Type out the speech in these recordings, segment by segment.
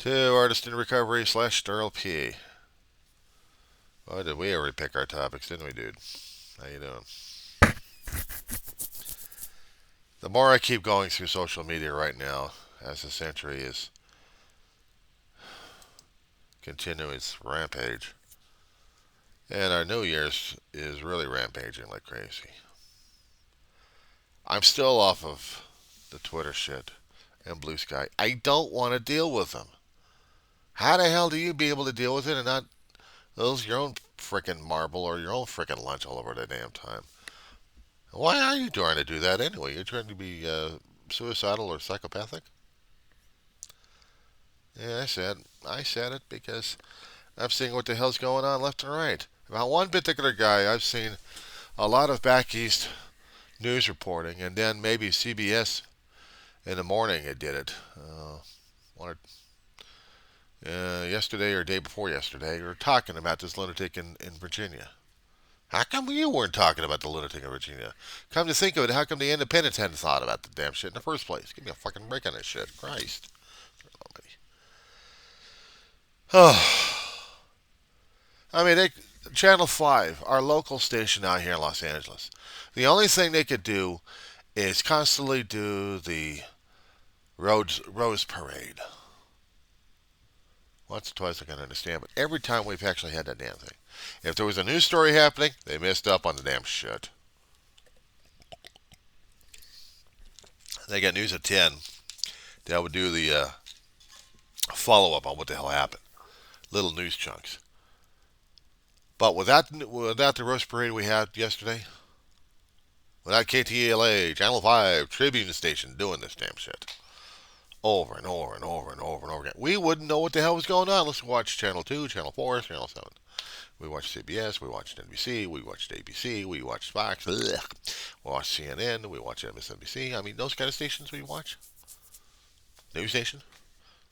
to Artist in Recovery slash Sterl P. Boy, did we ever pick our topics, didn't we, dude? How you doing? The more I keep going through social media right now, as the century is continuing its rampage, and our New Year's is really rampaging like crazy. I'm still off of the Twitter shit and Blue Sky. I don't want to deal with them. How the hell do you be able to deal with it and not lose your own frickin' marble or your own frickin' lunch all over the damn time? Why are you trying to do that anyway? You're trying to be suicidal or psychopathic? Yeah, I said it because I'm seeing what the hell's going on left and right. About one particular guy, I've seen a lot of back east news reporting, and then maybe CBS in the morning it did it. One yesterday or day before yesterday, we were talking about this lunatic in Virginia. How come you weren't talking about the lunatic in Virginia? Come to think of it, how come the independents hadn't thought about the damn shit in the first place? Give me a fucking break on this shit. Christ. Oh, I mean, Channel 5, our local station out here in Los Angeles, the only thing they could do is constantly do the Rose Parade. Once or twice I can understand, but every time we've actually had that damn thing. If there was a news story happening, they missed up on the damn shit. They got news at 10. That would do the follow up on what the hell happened. Little news chunks. But without the roast parade we had yesterday, without KTLA, Channel 5, Tribune Station doing this damn shit over and over and over and over and over again, we wouldn't know what the hell was going on. Let's watch Channel 2, Channel 4, Channel 7. We watched CBS, we watched NBC, we watched ABC, we watched Fox, we watched CNN, we watched MSNBC. I mean, those kind of stations we watch. News station.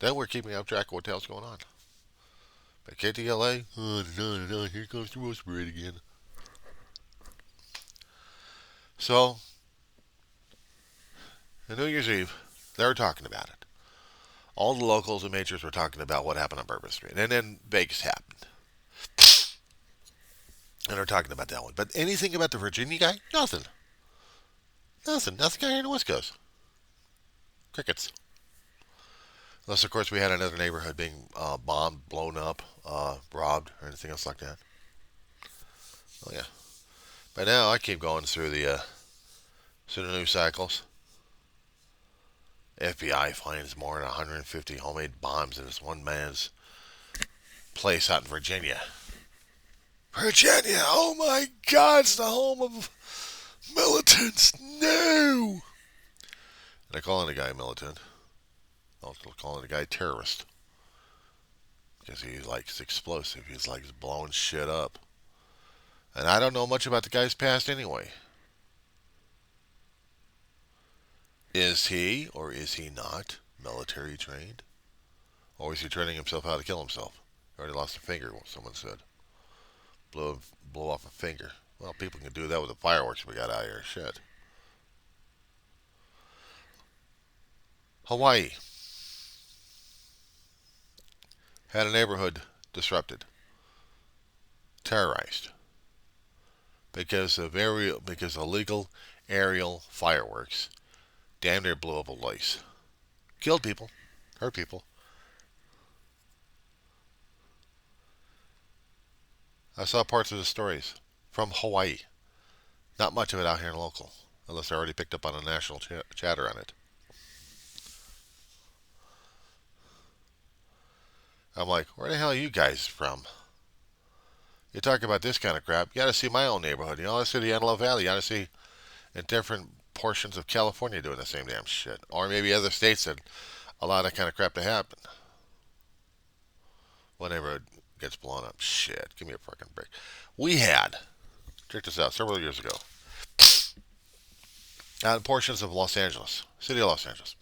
Then we're keeping up track of what the hell's going on. But KTLA, oh, no, here comes the roast parade again. So, on New Year's Eve, they were talking about it. All the locals and majors were talking about what happened on Bourbon Street. And then Vegas happened. And they're talking about that one. But anything about the Virginia guy? Nothing. Nothing. Nothing guy here in the West Coast. Crickets. Unless, of course, we had another neighborhood being bombed, blown up, robbed, or anything else like that. Oh, yeah. By now, I keep going through the news cycles. FBI finds more than 150 homemade bombs in this one man's place out in Virginia. Virginia! Oh my God! It's the home of militants! No! And I calling the guy militant. Also calling the guy terrorist. Because he likes explosive. He's like blowing shit up. And I don't know much about the guy's past anyway. Is he or is he not military trained? Or is he training himself how to kill himself? He already lost a finger, someone said. Blow off a finger. Well, people can do that with the fireworks we got out here. Shit. Hawaii had a neighborhood disrupted, terrorized, because illegal aerial fireworks damn near blew up a place, killed people, hurt people. I saw parts of the stories from Hawaii. Not much of it out here in local, unless I already picked up on a national chatter on it. I'm like, where the hell are you guys from? You talk about this kind of crap. You got to see my own neighborhood. You know, I see the Antelope Valley. You got to see in different portions of California doing the same damn shit, or maybe other states that allow that kind of crap to happen. Whenever it gets blown up, shit. Give me a fucking break. We had, check this out, several years ago, out in portions of Los Angeles, city of Los Angeles,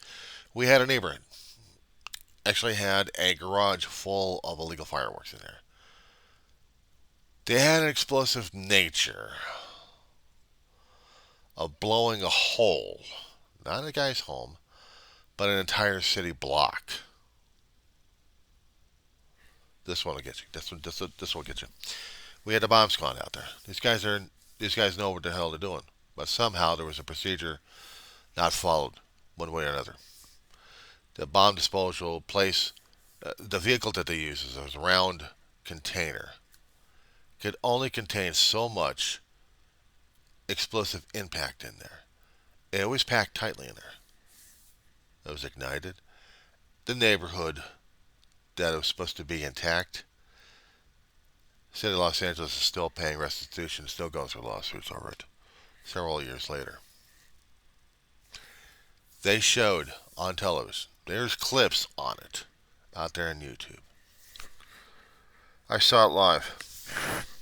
we had a neighborhood. Actually, had a garage full of illegal fireworks in there. They had an explosive nature of blowing a hole, not in a guy's home, but an entire city block. This one will get you. This will get you. We had a bomb squad out there. These guys know what the hell they're doing, but somehow there was a procedure not followed, one way or another. The bomb disposal place, the vehicle that they use is a round container. Could only contain so much explosive impact in there. It was packed tightly in there. It was ignited. The neighborhood that it was supposed to be intact, City of Los Angeles is still paying restitution, still going through lawsuits over it several years later. They showed on television, there's clips on it out there on YouTube. I saw it live.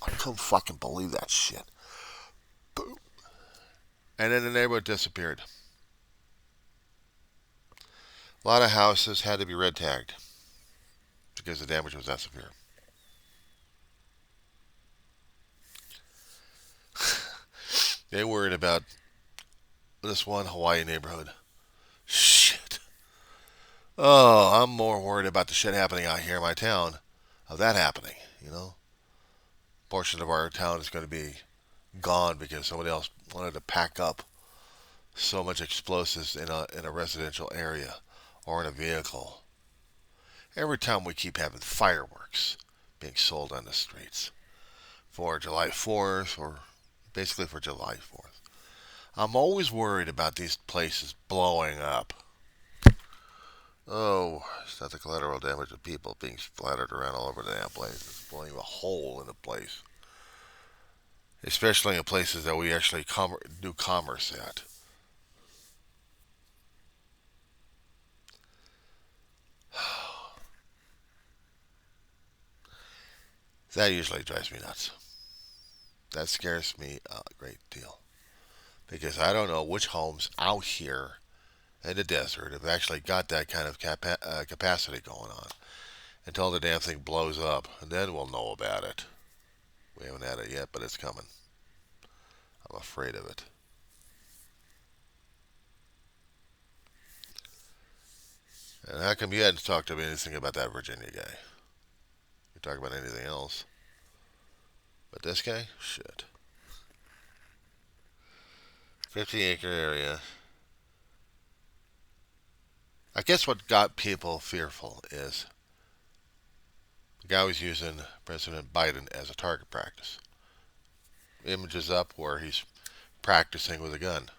I couldn't fucking believe that shit. Boom. And then the neighborhood disappeared. A lot of houses had to be red tagged because the damage was that severe. They worried about this one Hawaii neighborhood. Shit. Oh, I'm more worried about the shit happening out here in my town, of that happening, you know? Portion of our town is going to be gone because somebody else wanted to pack up so much explosives in a residential area or in a vehicle. Every time we keep having fireworks being sold on the streets for July 4th or basically for July 4th. I'm always worried about these places blowing up. Oh, it's not the collateral damage of people being splattered around all over the damn place. It's blowing a hole in the place. Especially in places that we actually do commerce at. That usually drives me nuts. That scares me a great deal. Because I don't know which homes out here in the desert have actually got that kind of capacity going on until the damn thing blows up, and then we'll know about it. We haven't had it yet, but it's coming. I'm afraid of it. And how come you hadn't talked to me anything about that Virginia guy? You talk about anything else. But this guy? Shit. 50-acre area. I guess what got people fearful is the guy was using President Biden as a target practice. Images up where he's practicing with a gun.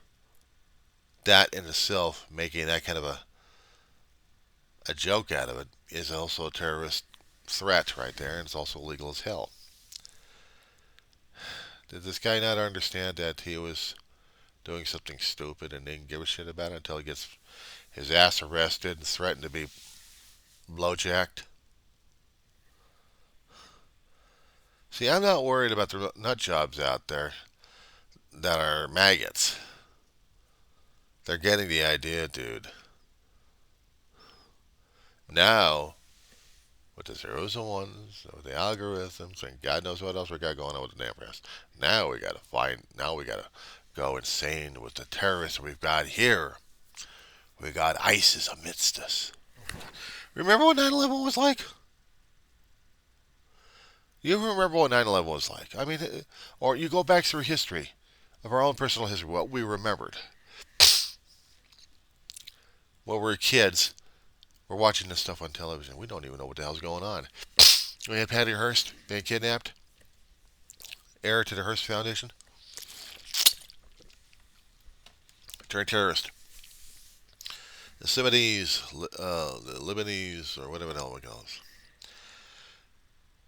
That in itself, making that kind of a joke out of it, is also a terrorist threat right there, and it's also illegal as hell. Did this guy not understand that he was doing something stupid and didn't give a shit about it until he gets his ass arrested and threatened to be blowjacked? See, I'm not worried about the nut jobs out there that are maggots. They're getting the idea, dude. Now, with the zeros and ones, with the algorithms, and God knows what else we got going on with the damn rest. Now we gotta go insane with the terrorists we've got here. We got ISIS amidst us. Remember what 9/11 was like? You remember what 9/11 was like? I mean, or you go back through history of our own personal history, what we remembered. When we were kids, we're watching this stuff on television. We don't even know what the hell's going on. We had Patty Hearst being kidnapped, heir to the Hearst Foundation, turned terrorist. The the Lebanese, or whatever the hell we call it.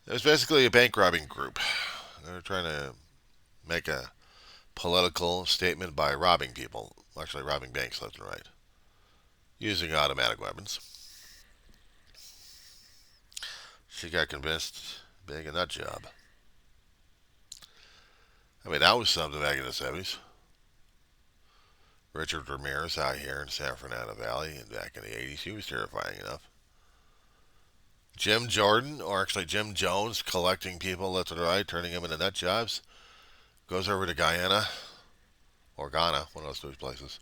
It was basically a bank robbing group. They were trying to make a political statement by robbing people, actually robbing banks left and right, using automatic weapons. She got convinced being a nut job. I mean, that was something back in the 70s. Richard Ramirez out here in San Fernando Valley, and back in the 80s, he was terrifying enough. Jim Jordan, or actually Jim Jones, collecting people left and right, turning them into nut jobs, goes over to Guyana, or Ghana, one of those two places,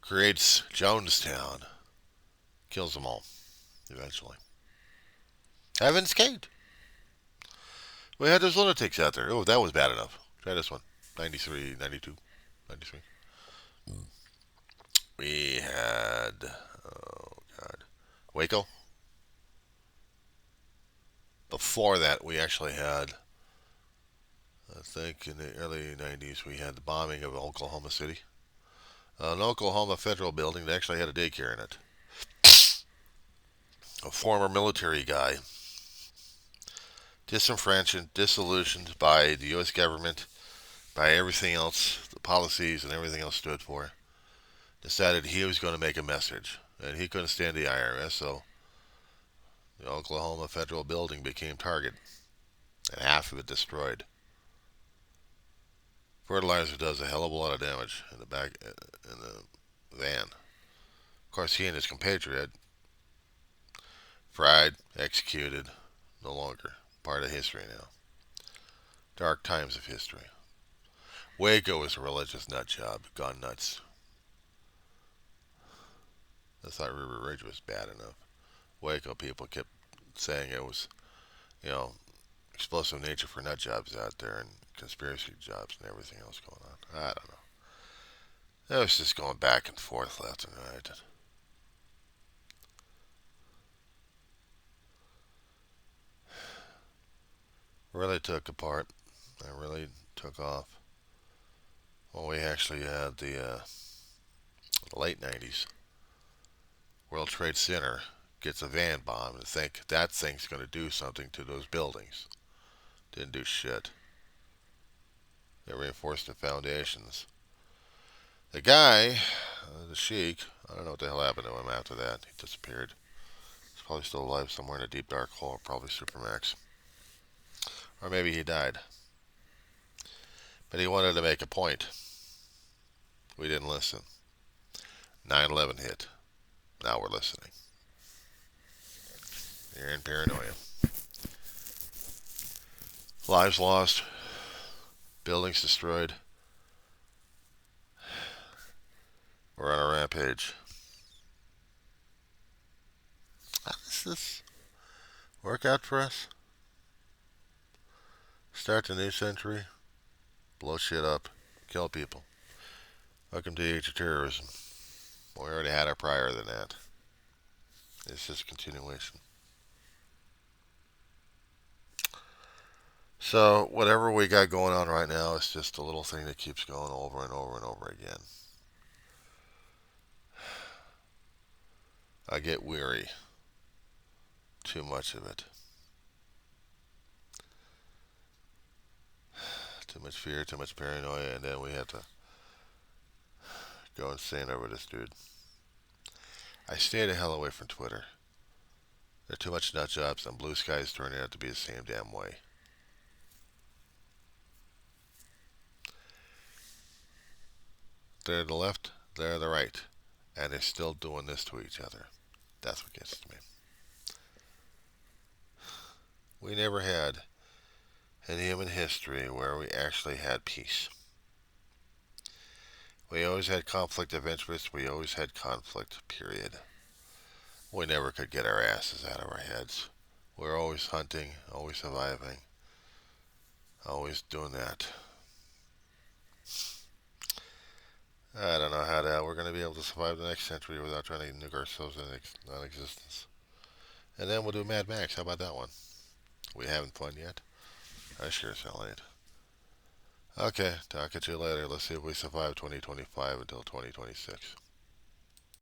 creates Jonestown, kills them all, eventually. Heaven's Gate. We had those lunatics out there. Oh, that was bad enough. Try this one. 93, 92, 93. We had, oh God, Waco. Before that, we actually had, I think in the early 90s, we had the bombing of Oklahoma City. An Oklahoma federal building that actually had a daycare in it. A former military guy, disenfranchised, disillusioned by the U.S. government, by everything else, the policies and everything else stood for, decided he was going to make a message. And he couldn't stand the IRS, so the Oklahoma federal building became target, and half of it destroyed. Fertilizer does a hell of a lot of damage in the back in the van. Of course, he and his compatriot fried, executed, no longer part of history now. Dark times of history. Waco is a religious nut job, gone nuts. I thought River Ridge was bad enough. Waco people kept saying it was, you know, explosive nature for nut jobs out there and conspiracy jobs and everything else going on. I don't know. It was just going back and forth left and right. Really took apart. I really took off. Well, we actually had the late 90s. World Trade Center gets a van bomb and think that thing's going to do something to those buildings. Didn't do shit. They reinforced the foundations. The guy, the sheik, I don't know what the hell happened to him after that. He disappeared. He's probably still alive somewhere in a deep dark hole, probably Supermax. Or maybe he died. But he wanted to make a point. We didn't listen. 9/11 hit. Now we're listening. You're in paranoia. Lives lost. Buildings destroyed. We're on a rampage. How does this work out for us? Start the new century. Blow shit up. Kill people. Welcome to the age of terrorism. We already had our prior than that. It's just a continuation. So, whatever we got going on right now is just a little thing that keeps going over and over and over again. I get weary. Too much of it. Too much fear, too much paranoia, and then we have to go insane over this dude. I stay the hell away from Twitter. There are too much nut jobs, and blue skies turning out to be the same damn way. They're the left, they're the right, and they're still doing this to each other. That's what gets to me. We never had in human history where we actually had peace. We always had conflict of interest. We always had conflict, period. We never could get our asses out of our heads. We're always hunting, always surviving, always doing that. I don't know how the hell we're going to be able to survive the next century without trying to nuke ourselves into non-existence. And then we'll do Mad Max. How about that one? We haven't fun yet? I sure as hell ain't. Okay, talk to you later. Let's see if we survive 2025 until 2026.